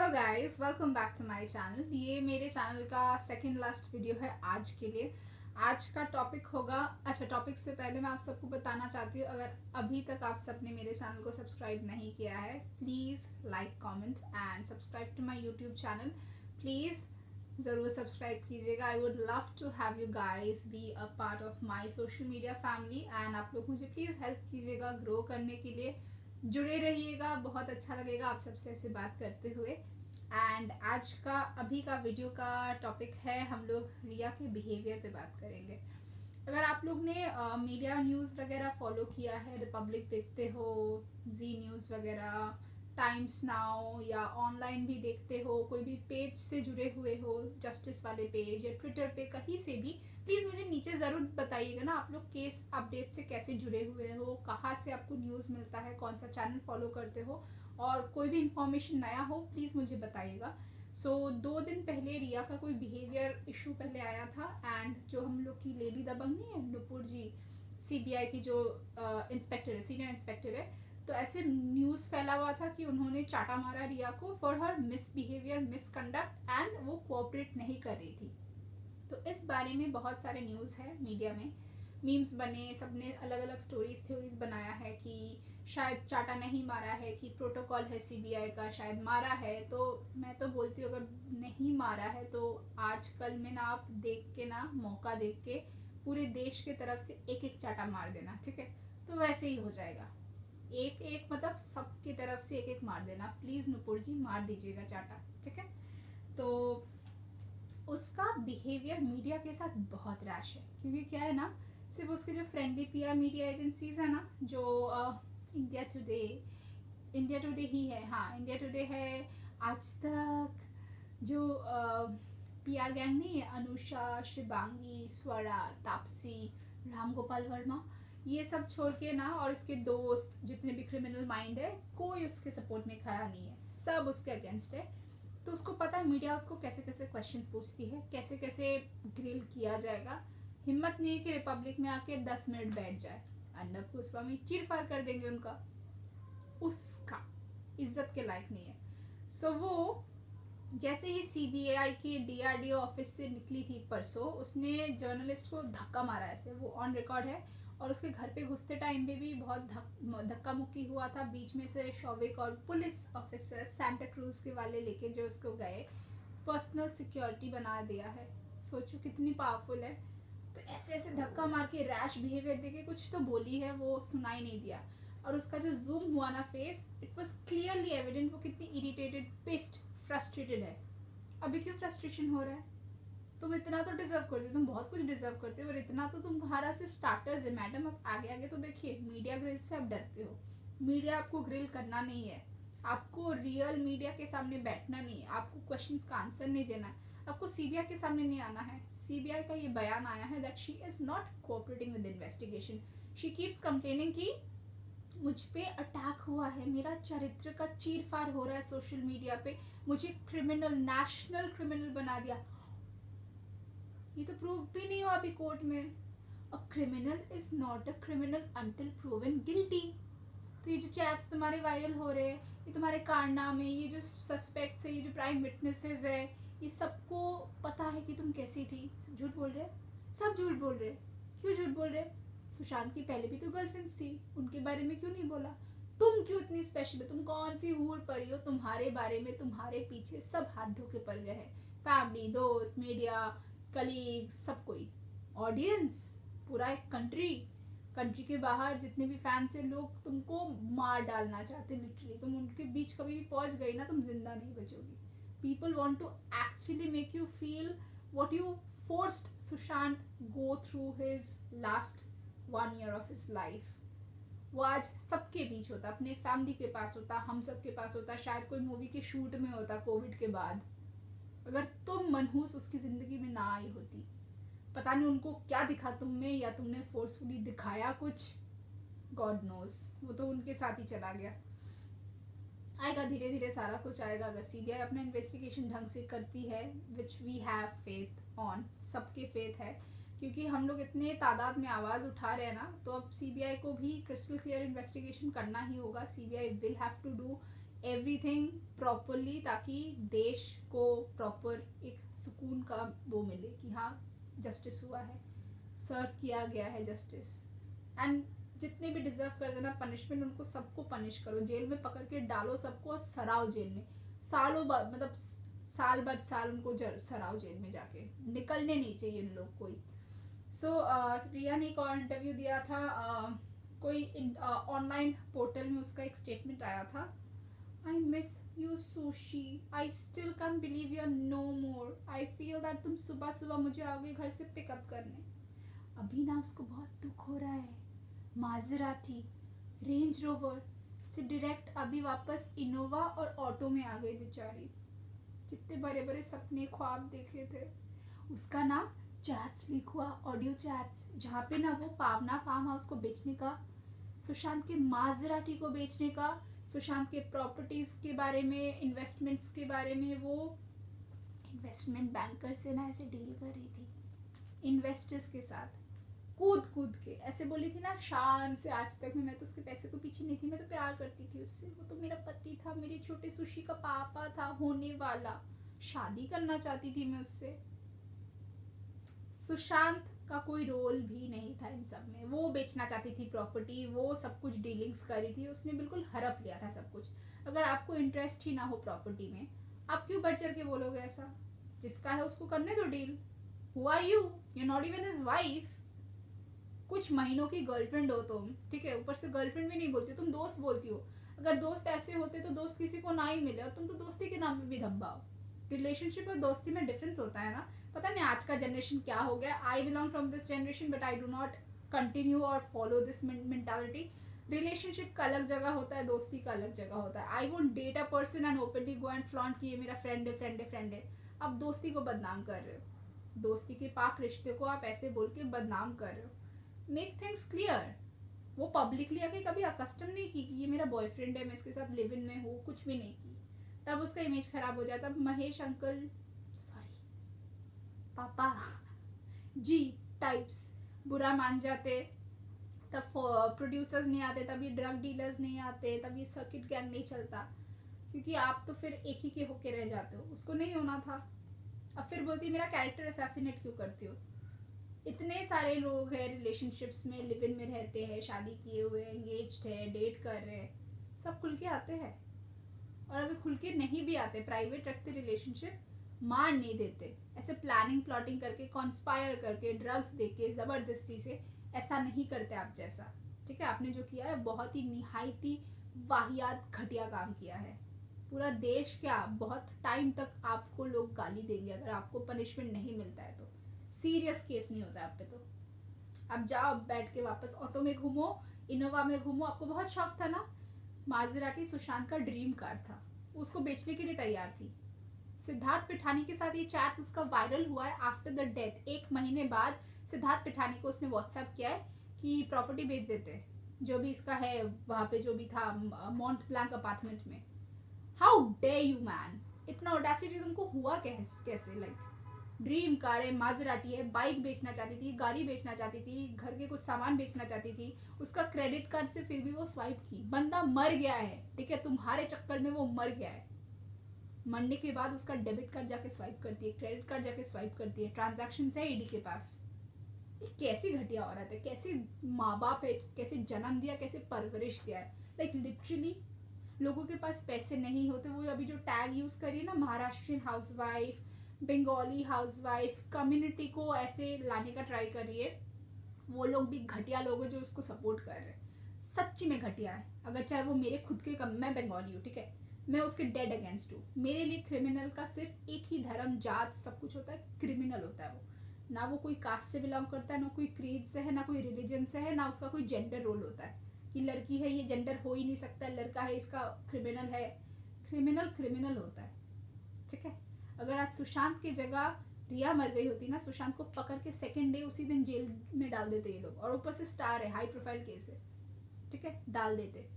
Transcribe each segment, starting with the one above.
Hello guys, welcome back to my channel. ये मेरे channel का सेकंड लास्ट वीडियो है आज के लिए। आज का टॉपिक होगा, टॉपिक से पहले मैं आप सबको बताना चाहती हूँ, अगर अभी तक आप सबने मेरे चैनल को सब्सक्राइब नहीं किया है, please like, comment and subscribe to my YouTube channel. Please ज़रूर सब्सक्राइब कीजिएगा। I would love to have you guys be a part of my social media family and आप लोग मुझे प्लीज़ हेल्प कीजिएगा ग्रो करने के लिए। जुड़े रहिएगा, बहुत अच्छा लगेगा आप सबसे ऐसे बात करते हुए। एंड आज का अभी का वीडियो का टॉपिक है, हम लोग रिया के बिहेवियर पे बात करेंगे। अगर आप लोग ने मीडिया न्यूज़ वगैरह फॉलो किया है, रिपब्लिक देखते हो, जी न्यूज़ वगैरह, टाइम्स नाउ, या ऑनलाइन भी देखते हो, कोई भी पेज से जुड़े हुए हो, जस्टिस वाले पेज या ट्विटर पे, कहीं से भी, प्लीज़ मुझे नीचे ज़रूर बताइएगा ना आप लोग केस अपडेट से कैसे जुड़े हुए हो, कहाँ से आपको न्यूज़ मिलता है, कौन सा चैनल फॉलो करते हो, और कोई भी इंफॉर्मेशन नया हो प्लीज़ मुझे बताइएगा। सो 2 दिन पहले रिया का कोई बिहेवियर इशू पहले आया था, एंड जो हम लोग की लेडी दबंग नहीं है, नुपुर जी, सीबीआई की जो इंस्पेक्टर है, सीनियर इंस्पेक्टर है, तो ऐसे न्यूज़ फैला हुआ था कि उन्होंने चाटा मारा रिया को for her misbehaviour, misconduct, and वो कोऑपरेट नहीं कर रही थी। तो इस बारे में बहुत सारे न्यूज़ है मीडिया में, मीम्स बने, सबने अलग अलग स्टोरीज थ्योरीज बनाया है कि शायद चाटा नहीं मारा है, कि प्रोटोकॉल है सीबीआई का, शायद मारा है। तो मैं तो बोलती हूँ, अगर नहीं मारा है तो आज कल में ना आप देख के ना, मौका देख के पूरे देश के तरफ से एक एक चाटा मार देना, ठीक है? तो वैसे ही हो जाएगा, एक एक मतलब सबकी तरफ से एक एक मार देना। प्लीज़ नुपुर जी मार दीजिएगा चाटा, ठीक है? तो उसका बिहेवियर मीडिया के साथ बहुत रैश है, क्योंकि क्या है ना, सिर्फ उसके जो फ्रेंडली पीआर मीडिया एजेंसीज है ना, जो India today, India today he है, हाँ इंडिया टुडे है, आज तक, जो पीआर गैंग नहीं है, अनुषा, शिवांगी, स्वरा, तापसी, राम गोपाल वर्मा, ये सब छोड़ के ना, और इसके दोस्त जितने भी क्रिमिनल माइंड है, कोई उसके सपोर्ट में खड़ा नहीं है, सब उसके अगेंस्ट है। तो उसको पता है मीडिया उसको कैसे कैसे क्वेश्चंस पूछती है, कैसे कैसे ग्रिल किया जाएगा। हिम्मत नहीं है कि रिपब्लिक में आके 10 मिनट बैठ जाए, अर्नब गोस्वामी चीर फाड़ कर देंगे उनका, उसका इज्जत के लायक नहीं है। सो वो जैसे ही सीबीआई की डीआरडीओ ऑफिस से निकली थी परसों, उसने जर्नलिस्ट को धक्का मारा, ऐसे वो ऑन रिकॉर्ड है। और उसके घर पे घुसते टाइम पे भी बहुत धक्का मुक्की हुआ था, बीच में से शौविक और पुलिस ऑफिसर सांता क्रूज के वाले लेके जो उसको गए, पर्सनल सिक्योरिटी बना दिया है। सोचो कितनी पावरफुल है। तो ऐसे ऐसे धक्का मार के रैश बिहेवियर देके कुछ तो बोली है, वो सुनाई नहीं दिया। और उसका जो जूम हुआ ना face, it was clearly evident वो कितनी इरिटेटेड, पिस्ड, फ्रस्ट्रेटेड है। अभी क्यों फ्रस्ट्रेशन हो रहा है? तुम इतना तो डिजर्व करते हो, तुम बहुत कुछ डिजर्व करते हो, और इतना तो तुम्हारा सिर्फ स्टार्टर्स है मैडम। अब आगे आगे तो देखिए, मीडिया ग्रिल से आप डरते हो, मीडिया आपको ग्रिल करना नहीं है, आपको रियल मीडिया के सामने बैठना नहीं है, आपको क्वेश्चंस का आंसर नहीं देना है, आपको सीबीआई के सामने नहीं आना है। सीबीआई का ये बयान आया है that she is not cooperating with investigation. She keeps complaining कि मुझ पे अटैक हुआ है, मेरा चरित्र का चीर फाड़ हो रहा है सोशल मीडिया पे, मुझे क्रिमिनल, नेशनल क्रिमिनल बना दिया। ये तो प्रूव भी नहीं हुआ अभी कोर्ट में। A criminal is not a criminal until proven guilty. तो ये जो चैट्स तुम्हारे वायरल हो रहे हैं, ये तुम्हारे कारनामे, ये जो सस्पेक्ट्स है, ये जो प्राइम विटनेसेस है, ये सबको पता है कि तुम कैसी थी। झूठ बोल रहे, सब झूठ बोल रहे। क्यों झूठ बोल रहे? सुशांत की पहले भी तो गर्लफ्रेंड्स थी, उनके बारे में क्यों नहीं बोला? तुम क्यों इतनी स्पेशल है? तुम कौन सी हूर परी हो? तुम्हारे बारे में, तुम्हारे पीछे सब हाथ धो के पड़ गए हैं, फैमिली, दोस्त, मीडिया, कलीग, सब कोई, ऑडियंस, पूरा एक कंट्री, कंट्री के बाहर जितने भी फैंस हैं, लोग तुमको मार डालना चाहते, लिटरली। तुम उनके बीच कभी भी पहुंच गई ना, तुम जिंदा नहीं बचोगी। People want to actually make you feel what you forced Sushant go through his last 1 year of his life. वो आज सबके बीच होता, अपने फैमिली के पास होता, हम सब के पास होता, शायद कोई मूवी के शूट में होता कोविड के बाद, अगर तुम मनहूस उसकी जिंदगी में ना आई होती। पता नहीं उनको क्या दिखा तुम में, या तुमने फोर्सफुली दिखाया कुछ, गॉड नोस। वो तो उनके साथ ही चला गया। आएगा, धीरे धीरे सारा कुछ आएगा, अगर सीबीआई अपना इन्वेस्टिगेशन ढंग से करती है, which we have faith on, सबके फेथ है, क्योंकि हम लोग इतने तादाद में आवाज़ उठा रहे हैं ना, तो अब सीबीआई को भी क्रिस्टल क्लियर इन्वेस्टिगेशन करना ही होगा। CBI will have to do everything properly, ताकि देश को प्रॉपर एक सुकून का वो मिले कि हाँ जस्टिस हुआ है, सर्व किया गया है जस्टिस। एंड जितने भी डिजर्व करते ना पनिशमेंट, उनको सबको पनिश करो, जेल में पकड़ के डालो सबको और सराओ जेल में, सालों बाद, मतलब साल बाद साल उनको सराओ जेल में जाके, निकलने नहीं चाहिए इन लोग कोई। सो रिया ने एक और इंटरव्यू दिया था, कोई ऑनलाइन पोर्टल में उसका एक स्टेटमेंट आया था, I miss you Sushi, I still can believe you are no more, I feel that तुम सुबह सुबह मुझे आओगे घर से पिकअप करने। अभी ना उसको बहुत दुख हो रहा है, माजराटी रेंज रोवर से डायरेक्ट अभी वापस इनोवा और ऑटो में आ गई बेचारी। कितने बड़े बड़े सपने ख्वाब देखे थे। उसका नाम चैट्स लिखा, ऑडियो चैट्स, जहाँ पे ना वो पावना फार्म हाउस को बेचने का, सुशांत के माजराटी को बेचने का, सुशांत के प्रॉपर्टीज के बारे में, इन्वेस्टमेंट्स के बारे में, वो इन्वेस्टमेंट बैंकर से ना ऐसे डील कर रही थी, इन्वेस्टर्स के साथ कूद कूद के, ऐसे बोली थी ना शान से, आज तक में मैं तो उसके पैसे को पीछे नहीं थी, मैं तो प्यार करती थी उससे, वो तो मेरा पति था, मेरे छोटे सुशी का पापा था, होने वाला, शादी करना चाहती थी मैं उससे। सुशांत का कोई रोल भी नहीं था इन सब में, वो बेचना चाहती थी प्रॉपर्टी, वो सब कुछ डीलिंग्स करी थी, उसने बिल्कुल हड़प लिया था सब कुछ। अगर आपको इंटरेस्ट ही ना हो प्रॉपर्टी में, आप क्यों बढ़ चढ़ के बोलोगे ऐसा? जिसका है उसको करने दो deal. Who are you? You not even his wife. कुछ महीनों की गर्लफ्रेंड हो तुम, ठीक है, ऊपर से गर्लफ्रेंड भी नहीं बोलती हो तुम, दोस्त बोलती हो। अगर दोस्त ऐसे होते तो दोस्त किसी को ना ही मिले, और तुम तो दोस्ती के नाम पे भी धब्बा हो। रिलेशनशिप और दोस्ती में डिफरेंस होता है ना। पता नहीं आज का जनरेशन क्या हो गया। I belong from this generation but I do not continue और फॉलो दिस मेंटालिटी। रिलेशनशिप का अलग जगह होता है, दोस्ती का अलग जगह होता है। I won't date a person and openly go and flaunt कि ये मेरा फ्रेंड है, फ्रेंड है, फ्रेंड है। अब दोस्ती को बदनाम कर रहे हो, दोस्ती के पाक रिश्ते को आप ऐसे बोल के बदनाम कर रहे हो। Make things clear. वो पब्लिकली आके कभी अकस्टम नहीं की कि ये मेरा बॉयफ्रेंड है, मैं इसके साथ लिव इन में हूँ, कुछ भी नहीं की। तब उसका इमेज खराब हो जाता। तब महेश अंकल, सॉरी पापा जी टाइप्स बुरा मान जाते, तब प्रोड्यूसर्स नहीं आते, तब ये ड्रग डीलर्स नहीं आते, तब ये सर्किट गैंग नहीं चलता, क्योंकि आप तो फिर एक ही के होके रह जाते हो, उसको नहीं होना था। अब फिर बोलती मेरा कैरेक्टर असैसिनेट क्यों करती हो? इतने सारे लोग हैं रिलेशनशिप्स में, लिव इन में रहते हैं, शादी किए हुए, एंगेज्ड है, डेट कर रहे हैं, सब खुल के आते हैं। और अगर खुल के नहीं भी आते, प्राइवेट रखते रिलेशनशिप, मार नहीं देते, ऐसे प्लानिंग प्लॉटिंग करके, कॉन्स्पायर करके, ड्रग्स देके, ज़बरदस्ती से, ऐसा नहीं करते आप जैसा। ठीक है, आपने जो किया है बहुत ही निहायती वाहियात घटिया काम किया है। पूरा देश क्या, बहुत टाइम तक आपको लोग गाली देंगे अगर आपको पनिशमेंट नहीं मिलता है तो। सीरियस केस नहीं होता है आप पे तो। अब जाओ बैठ के वापस ऑटो में घूमो, इनोवा में घूमो। आपको बहुत शौक था ना, माजराटी सुशांत का ड्रीम कार था, उसको बेचने के लिए तैयार थी। सिद्धार्थ पिठानी के साथ ये चैट उसका वायरल हुआ है आफ्टर द डेथ। 1 महीने बाद सिद्धार्थ पिठानी को उसने व्हाट्सएप किया है कि प्रॉपर्टी बेच देते, जो भी इसका है वहाँ पे, जो भी था मॉन्ट ब्लैंक अपार्टमेंट में। हाउ डे यू मैन, इतना ऑडेसिटी तुमको हुआ कैसे? लाइक ड्रीम कार है, माजराटी है, बाइक बेचना चाहती थी, गाड़ी बेचना चाहती थी, घर के कुछ सामान बेचना चाहती थी, उसका क्रेडिट कार्ड से फिर भी वो स्वाइप की। बंदा मर गया है, ठीक है, तुम्हारे चक्कर में वो मर गया है। मरने के बाद उसका डेबिट कार्ड जाके स्वाइप करती है, क्रेडिट कार्ड जाके स्वाइप करती है, ट्रांजैक्शन है ईडी के पास। ये कैसी घटिया औरत है, कैसे माँ बाप है, कैसे जन्म दिया, कैसे परवरिश दिया है। लाइक लिटरली लोगों के पास पैसे नहीं होते, वो अभी जो टैग यूज करिए ना, Maharashtrian housewife, Bengali housewife, community को ऐसे लाने का ट्राई करिए। वो लोग भी घटिया लोग हैं जो उसको सपोर्ट कर रहे हैं, सच्ची में घटिया है। अगर चाहे वो मेरे खुद के मैं बंगाली हूँ, ठीक है, मैं उसके डेड अगेंस्ट हूँ। मेरे लिए क्रिमिनल का सिर्फ एक ही धर्म, जात, सब कुछ होता है, क्रिमिनल होता है वो। ना वो कोई कास्ट से बिलोंग करता है, ना कोई क्रीड से है, ना कोई रिलीजन से है, ना उसका कोई जेंडर रोल होता है कि लड़की है ये जेंडर हो ही नहीं सकता, लड़का है इसका क्रिमिनल है। क्रिमिनल क्रिमिनल होता है, ठीक है। अगर आज सुशांत की जगह रिया मर गई होती ना, सुशांत को पकड़ के सेकेंड डे उसी दिन जेल में डाल देते ये लोग, और ऊपर से स्टार है, हाई प्रोफाइल केस है, ठीक है, डाल देते,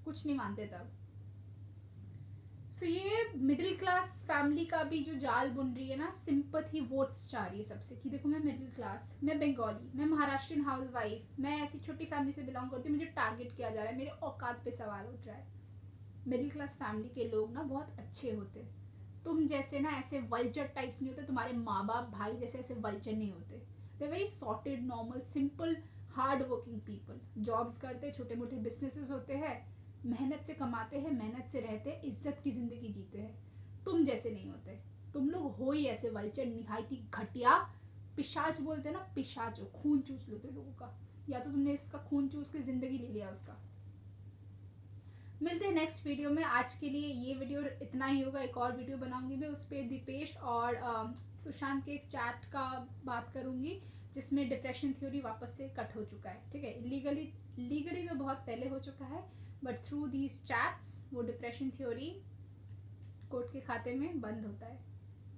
कुछ नहीं मानते तब। सो ये मिडिल क्लास फैमिली का भी जो जाल बुन रही है ना, सिंपैथी वोट्स चाह रही है सबसे कि देखो मैं मिडिल क्लास, मैं बंगाली, मैं महाराष्ट्रियन हाउसवाइफ, मैं ऐसी छोटी फैमिली से बिलोंग करती हूँ, मुझे टारगेट किया जा रहा है, मेरे औकात पे सवाल उठ रहा है। मिडिल क्लास फैमिली के लोग ना बहुत अच्छे होते। तुम जैसे ना ऐसे वल्चर टाइप्स नहीं होते, तुम्हारे माँ बाप भाई जैसे ऐसे वल्चर नहीं होते। They very sorted, normal, simple, hard working people. Jobs करते, छोटे मोटे बिजनेसेस होते हैं, मेहनत से कमाते हैं, मेहनत से रहते हैं, इज्जत की जिंदगी जीते हैं। तुम जैसे नहीं होते। तुम लोग हो ही ऐसे वल्चर, निहायती घटिया, पिशाच बोलते हैं ना, पिशाच हो, खून चूस लेते लोगों का। या तो तुमने इसका खून चूस के जिंदगी ले लिया उसका। मिलते हैं नेक्स्ट वीडियो में। आज के लिए ये वीडियो इतना ही होगा। एक और वीडियो बनाऊंगी मैं, उस पर दीपेश और सुशांत के एक चैट का बात करूंगी, जिसमें डिप्रेशन थ्योरी वापस से कट हो चुका है। ठीक है, लीगली तो बहुत पहले हो चुका है, बट थ्रू दीज चैट्स वो डिप्रेशन थ्योरी कोर्ट के खाते में बंद होता है।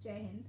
जय हिंद।